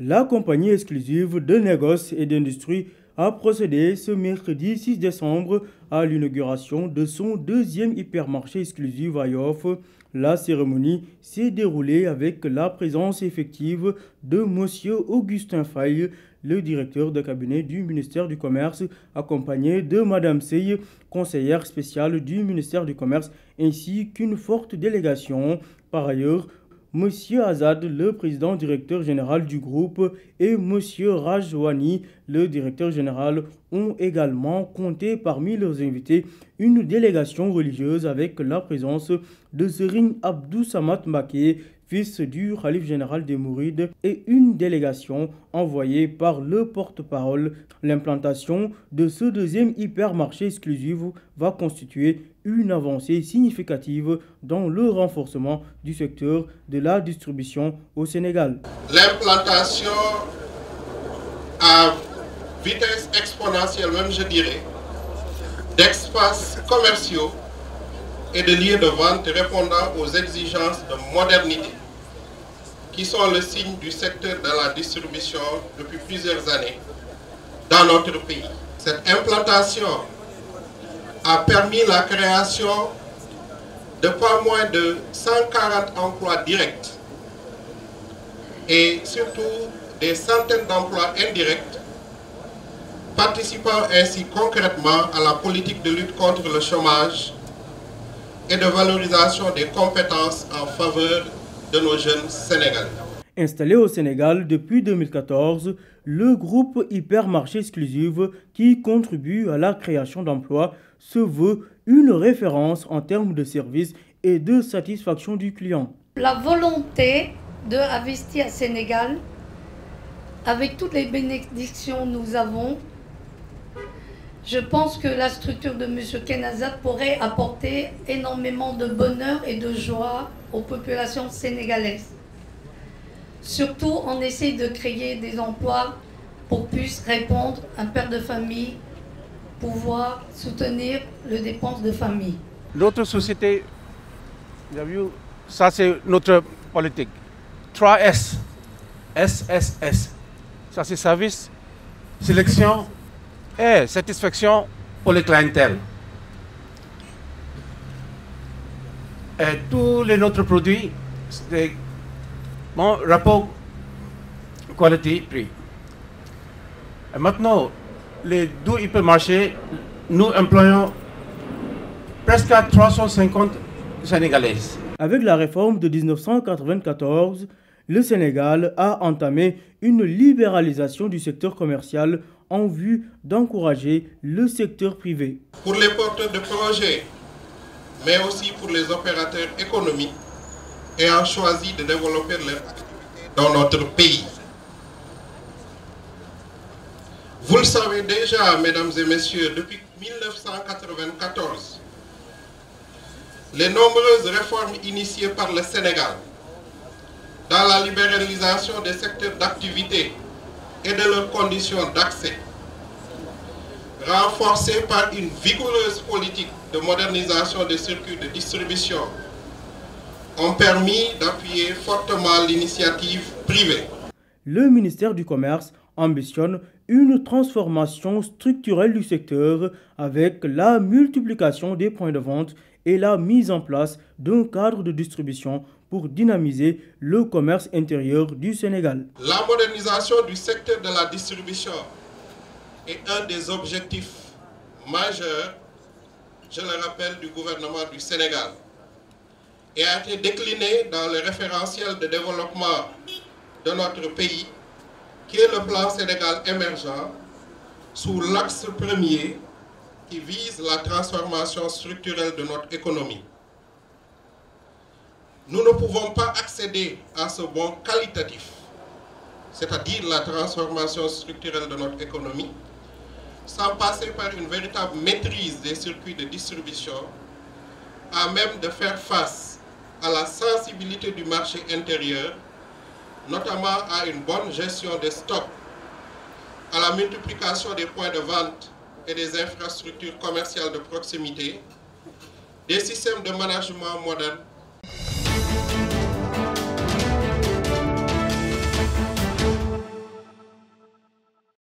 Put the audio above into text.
La compagnie exclusive de négoce et d'industrie a procédé ce mercredi 6 décembre à l'inauguration de son deuxième hypermarché exclusif à Yoff. La cérémonie s'est déroulée avec la présence effective de M. Augustin Faye, le directeur de cabinet du ministère du Commerce, accompagné de Mme Seye, conseillère spéciale du ministère du Commerce, ainsi qu'une forte délégation. Par ailleurs, M. Azad, le président directeur général du groupe, et M. Rajwani, le directeur général, ont également compté parmi leurs invités une délégation religieuse avec la présence de Serigne Abdou Samad Mbacké, fils du Khalife général des Mourides, et une délégation envoyée par le porte-parole. L'implantation de ce deuxième hypermarché exclusif va constituer une avancée significative dans le renforcement du secteur de la distribution au Sénégal. L'implantation à vitesse exponentielle, même je dirais, d'espaces commerciaux et de lieux de vente répondant aux exigences de modernité qui sont le signe du secteur de la distribution depuis plusieurs années dans notre pays. Cette implantation a permis la création de pas moins de 140 emplois directs et surtout des centaines d'emplois indirects, participant ainsi concrètement à la politique de lutte contre le chômage et de valorisation des compétences en faveur de nos jeunes Sénégalais. Installé au Sénégal depuis 2014, le groupe Hypermarché Exclusif, qui contribue à la création d'emplois, se veut une référence en termes de services et de satisfaction du client. La volonté d'investir au Sénégal, avec toutes les bénédictions que nous avons, je pense que la structure de M. Ken Azad pourrait apporter énormément de bonheur et de joie aux populations sénégalaises. Surtout, on essaie de créer des emplois pour puisse répondre à un père de famille, pouvoir soutenir les dépenses de famille. Notre société, vous avez vu, ça c'est notre politique. 3S, SSS. Ça c'est service, sélection et satisfaction pour les clientèles. Et tous les autres produits, c'est bon rapport qualité-prix. Et maintenant, les deux hypermarchés, nous employons presque 350 Sénégalais. Avec la réforme de 1994, le Sénégal a entamé une libéralisation du secteur commercial en vue d'encourager le secteur privé. Pour les porteurs de projets, mais aussi pour les opérateurs économiques ayant choisi de développer leur activité dans notre pays. Vous le savez déjà, mesdames et messieurs, depuis 1994, les nombreuses réformes initiées par le Sénégal dans la libéralisation des secteurs d'activité et de leurs conditions d'accès, renforcées par une vigoureuse politique de modernisation des circuits de distribution, ont permis d'appuyer fortement l'initiative privée. Le ministère du Commerce ambitionne une transformation structurelle du secteur avec la multiplication des points de vente et la mise en place d'un cadre de distribution pour dynamiser le commerce intérieur du Sénégal. La modernisation du secteur de la distribution est un des objectifs majeurs, je le rappelle, du gouvernement du Sénégal et a été décliné dans le référentiel de développement de notre pays, qui est le plan Sénégal émergent, sous l'axe premier qui vise la transformation structurelle de notre économie. Nous ne pouvons pas accéder à ce bond qualitatif, c'est-à-dire la transformation structurelle de notre économie, sans passer par une véritable maîtrise des circuits de distribution, à même de faire face à la sensibilité du marché intérieur, notamment à une bonne gestion des stocks, à la multiplication des points de vente et des infrastructures commerciales de proximité, des systèmes de management modernes